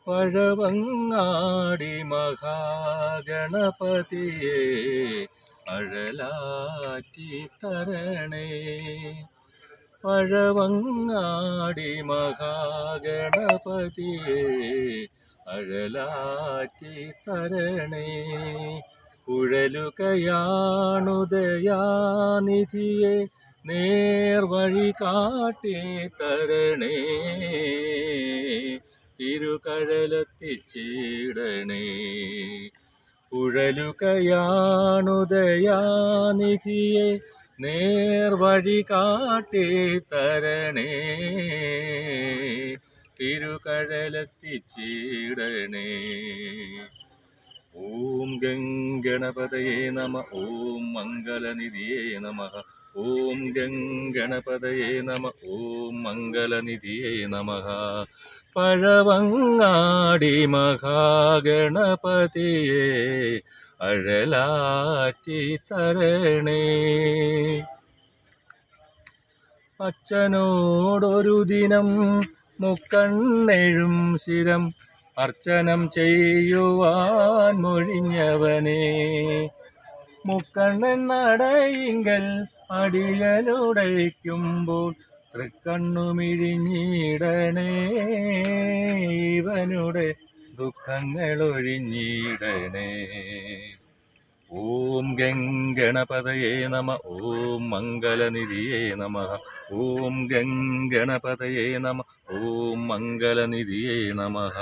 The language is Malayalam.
പഴവങ്ങാടി മഹാഗണപതിയെ അഴലാറ്റി തരണേ. പഴവങ്ങാടി മഹാഗണപതിയെ അഴലാറ്റി തരണേ. ഉഴലുകയാണുദയാനിധിയെ നേർവഴി കാട്ടി തരണേ. തിരുകഴലെത്തിച്ചിടണേ. ഉഴലുകയാണുദയാനിധിയെ നേർവഴി കാട്ടി തരണേ. തിരുകഴലെത്തിച്ചിടണേ. ഓം ഗംഗണപതയേ നമ. ഓം മംഗളനിധിയേ നമഃ. ഓം ഗംഗണപതയേ നമ. ഓം മംഗളനിധിയേ നമഃ. പഴവങ്ങാടി മഹാഗണപതിയെ അഴലാറ്റി തരണേ. അച്ഛനോടൊരു ദിനം മുക്കണ്ണെഴും ശിരം അർച്ചനം ചെയ്യുവാൻ മൊഴിഞ്ഞവനേ. മുക്കണ്ണൻ നടയിങ്കൽ അടിയനുടയ്ക്കുമ്പോൾ തൃക്കണ്ണുമിഴിഞ്ഞിടണേ. ഇവനുടെ ദുഃഖങ്ങളൊഴിഞ്ഞിടണേ. ഓം ഗംഗണപതയേ നമ. ഓം മംഗളനിധിയേ നമഃ. ഓം ഗംഗണപതയേ നമ. ഓം മംഗളനിധിയേ നമഃ.